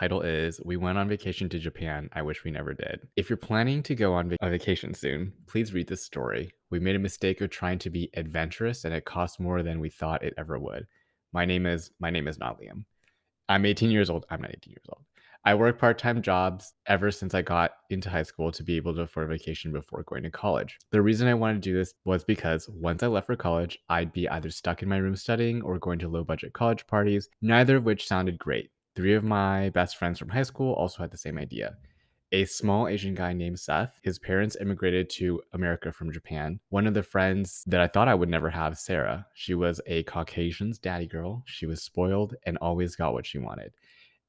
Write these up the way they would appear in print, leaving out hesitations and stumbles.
title is We Went on Vacation to Japan. I Wish We Never Did. If you're planning to go on a vacation soon, please read this story. We made a mistake of trying to be adventurous and it cost more than we thought it ever would. My name is not Liam. I'm 18 years old. I'm not 18 years old. I work part-time jobs ever since I got into high school to be able to afford a vacation before going to college. The reason I wanted to do this was because once I left for college, I'd be either stuck in my room studying or going to low-budget college parties, neither of which sounded great. 3 of my best friends from high school also had the same idea. A small Asian guy named Seth. His parents immigrated to America from Japan. One of the friends that I thought I would never have, Sarah. She was a Caucasian's daddy girl. She was spoiled and always got what she wanted.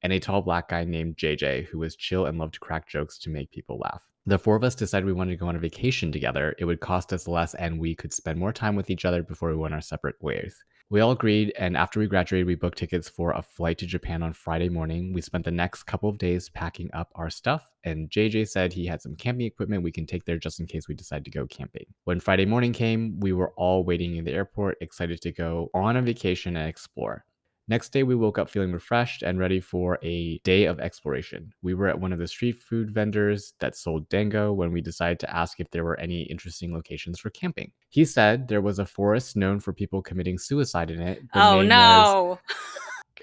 And a tall black guy named JJ, who was chill and loved to crack jokes to make people laugh. The 4 of us decided we wanted to go on a vacation together. It would cost us less and we could spend more time with each other before we went our separate ways. We all agreed, and after we graduated, we booked tickets for a flight to Japan on Friday morning. We spent the next couple of days packing up our stuff, and JJ said he had some camping equipment we can take there just in case we decide to go camping. When Friday morning came, we were all waiting in the airport, excited to go on a vacation and explore. Next day, we woke up feeling refreshed and ready for a day of exploration. We were at one of the street food vendors that sold dango when we decided to ask if there were any interesting locations for camping. He said there was a forest known for people committing suicide in it. The Oh name was, no.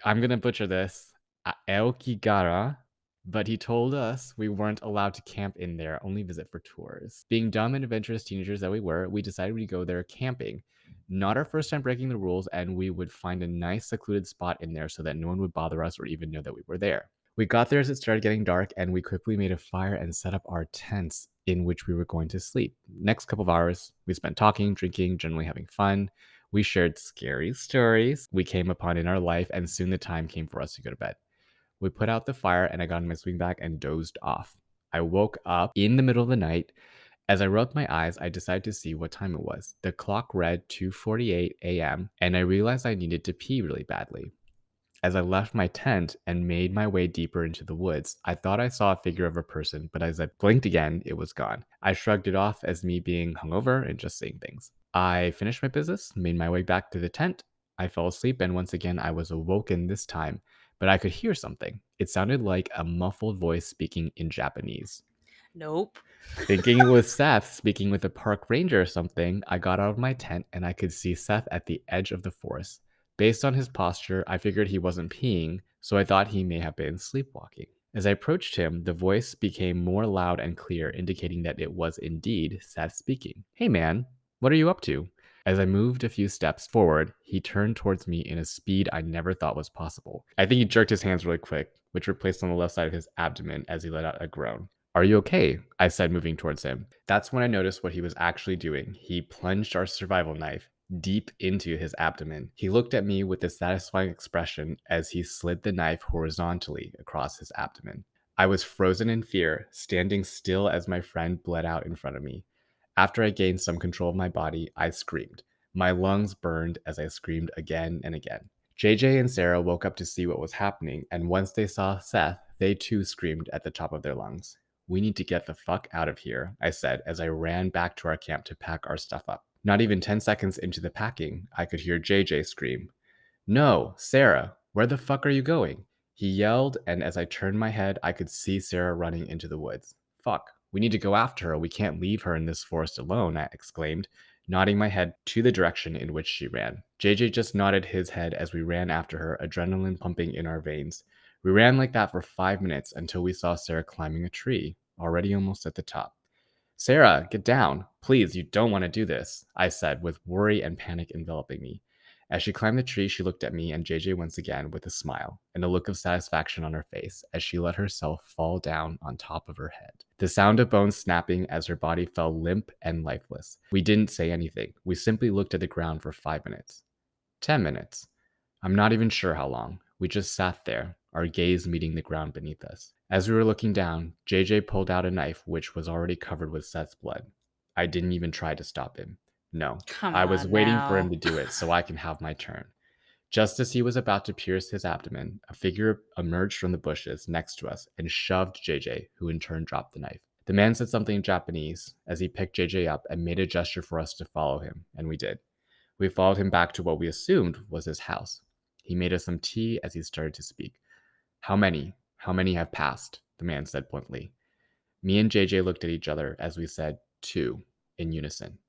I'm going to butcher this, Aokigahara. But he told us we weren't allowed to camp in there, only visit for tours. Being dumb and adventurous teenagers that we were, we decided we'd go there camping. Not our first time breaking the rules, and we would find a nice secluded spot in there so that no one would bother us or even know that we were there. We got there as it started getting dark, and we quickly made a fire and set up our tents in which we were going to sleep. Next couple of hours, we spent talking, drinking, generally having fun. We shared scary stories we came upon in our life, and soon the time came for us to go to bed. We put out the fire and I got in my swing bag and dozed off. I woke up in the middle of the night. As I rubbed my eyes, I decided to see what time it was. The clock read 2:48 a.m. and I realized I needed to pee really badly. As I left my tent and made my way deeper into the woods, I thought I saw a figure of a person, but as I blinked again, it was gone. I shrugged it off as me being hungover and just saying things. I finished my business, made my way back to the tent. I fell asleep, and once again, I was awoken this time, but I could hear something. It sounded like a muffled voice speaking in Japanese. Nope. Thinking it was Seth speaking with a park ranger or something, I got out of my tent and I could see Seth at the edge of the forest. Based on his posture, I figured he wasn't peeing, so I thought he may have been sleepwalking. As I approached him, the voice became more loud and clear, indicating that it was indeed Seth speaking. Hey man, what are you up to? As I moved a few steps forward, he turned towards me in a speed I never thought was possible. I think he jerked his hands really quick, which were placed on the left side of his abdomen as he let out a groan. Are you okay? I said, moving towards him. That's when I noticed what he was actually doing. He plunged our survival knife deep into his abdomen. He looked at me with a satisfying expression as he slid the knife horizontally across his abdomen. I was frozen in fear, standing still as my friend bled out in front of me. After I gained some control of my body, I screamed. My lungs burned as I screamed again and again. JJ and Sarah woke up to see what was happening, and once they saw Seth, they too screamed at the top of their lungs. We need to get the fuck out of here, I said as I ran back to our camp to pack our stuff up. Not even 10 seconds into the packing, I could hear JJ scream, No, Sarah, where the fuck are you going? He yelled, and as I turned my head, I could see Sarah running into the woods. Fuck, we need to go after her. We can't leave her in this forest alone, I exclaimed, nodding my head to the direction in which she ran. JJ just nodded his head as we ran after her, adrenaline pumping in our veins. We ran like that for 5 minutes until we saw Sarah climbing a tree, already almost at the top. Sarah, get down. Please, you don't want to do this, I said, with worry and panic enveloping me. As she climbed the tree, she looked at me and JJ once again with a smile and a look of satisfaction on her face as she let herself fall down on top of her head. The sound of bones snapping as her body fell limp and lifeless. We didn't say anything. We simply looked at the ground for 5 minutes. 10 minutes. I'm not even sure how long. We just sat there, our gaze meeting the ground beneath us. As we were looking down, JJ pulled out a knife which was already covered with Seth's blood. I didn't even try to stop him. No, Come I was on waiting for him now. to do it so I can have my turn. Just as he was about to pierce his abdomen, a figure emerged from the bushes next to us and shoved JJ, who in turn dropped the knife. The man said something in Japanese as he picked JJ up and made a gesture for us to follow him, and we did. We followed him back to what we assumed was his house. He made us some tea as he started to speak. How many? How many have passed? The man said bluntly. Me and JJ looked at each other as we said, 2, in unison.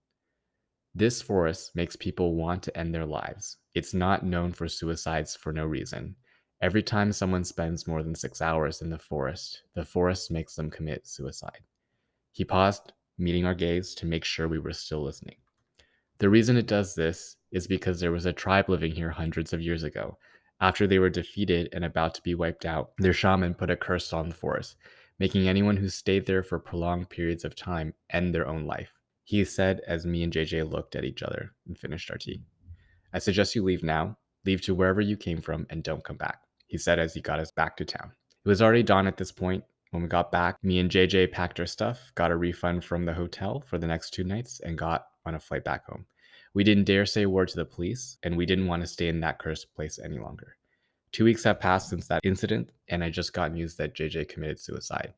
This forest makes people want to end their lives. It's not known for suicides for no reason. Every time someone spends more than 6 hours in the forest makes them commit suicide. He paused, meeting our gaze to make sure we were still listening. The reason it does this is because there was a tribe living here hundreds of years ago. After they were defeated and about to be wiped out, their shaman put a curse on the forest, making anyone who stayed there for prolonged periods of time end their own life. He said as me and JJ looked at each other and finished our tea. I suggest you leave now. Leave to wherever you came from and don't come back, he said as he got us back to town. It was already dawn at this point. When we got back, me and JJ packed our stuff, got a refund from the hotel for the next 2 nights, and got on a flight back home. We didn't dare say a word to the police, and we didn't want to stay in that cursed place any longer. 2 weeks have passed since that incident, and I just got news that JJ committed suicide.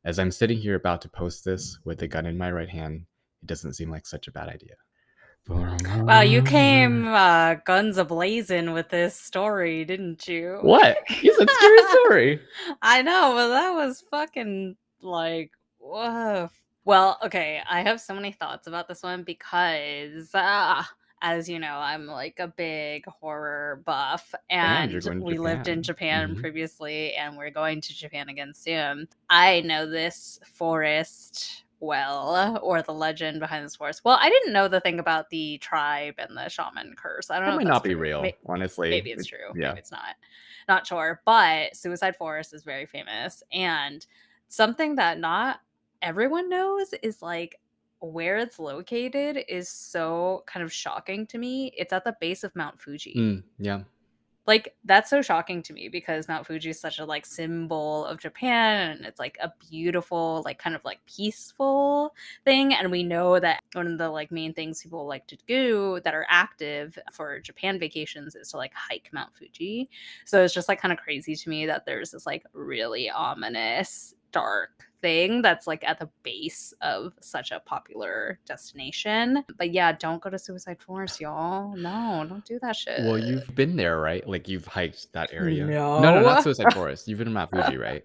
As I'm sitting here about to post this with a gun in my right hand, it doesn't seem like such a bad idea. Wow, you came guns a-blazing with this story, didn't you? What? It's a scary story. I know, but that was fucking like, whoa. Well, okay, I have so many thoughts about this one because, as you know, I'm like a big horror buff, And you're and going to we lived in Japan. Japan Mhm. previously, and we're going to Japan again soon. I know this forest well, or the legend behind this forest. Well, I didn't know the thing about the tribe and the shaman curse. I don't That know if might that's not be true. real, honestly. Maybe it's true. Yeah. Maybe it's not. Not sure. But Suicide Forest is very famous. And something that not everyone knows is like where it's located is so kind of shocking to me. It's at the base of Mount Fuji. Yeah. Like, that's so shocking to me because Mount Fuji is such a, like, symbol of Japan, and it's, like, a beautiful, like, kind of, like, peaceful thing, and we know that one of the, like, main things people like to do that are active for Japan vacations is to, like, hike Mount Fuji. So it's just, like, kinda crazy to me that there's this, like, really ominous, dark thing that's, like, at the base of such a popular destination. But, yeah, don't go to Suicide Forest, y'all. No, don't do that Well, shit. you've been there, right? Like, you've hiked that area? No, no, not No. Suicide Forest. You've been to Mount Fuji, right?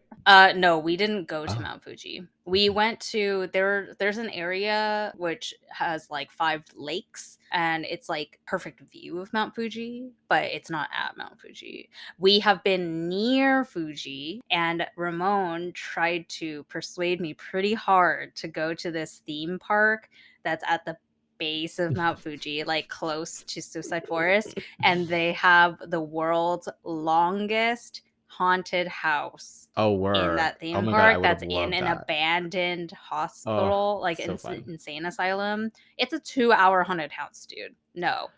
No, we didn't go to Oh, Mount Fuji. We went to there's an area which has like 5 lakes and it's like perfect view of Mount Fuji, but it's not at Mount Fuji. We have been near Fuji and Ramon tried to persuade me pretty hard to go to this theme park that's at the base of Mount Fuji, like close to Suicide Forest, and they have the world's longest haunted house oh, in word. that Oh theme my god, I park would have that's in loved an that. abandoned Oh, hospital, like so fun. insane asylum. It's a 2-hour haunted house, dude. No,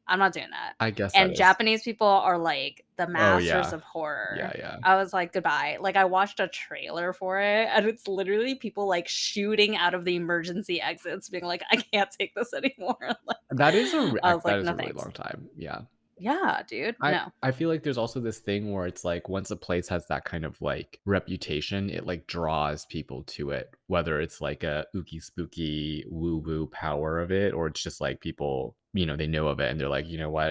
I'm not doing that. I guess that And is. Japanese people are like the Oh, masters yeah. of horror. Yeah, yeah. I was like, goodbye. Like, I watched a trailer for it, and it's literally people like shooting out of the emergency exits, being like, I can't take this anymore. Like, I was That like, is no a really thanks. long time, yeah. Yeah, dude. I No, I feel like there's also this thing where it's like once a place has that kind of like reputation, it like draws people to it, whether it's like a ooky spooky woo woo power of it, or it's just like people, they know of it and they're like, you know what,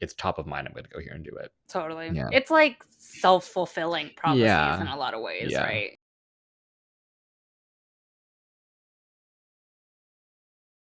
it's top of mind. I'm gonna go here and do it. totally. Yeah. It's like self fulfilling prophecies in Yeah. a lot of ways, Yeah. right?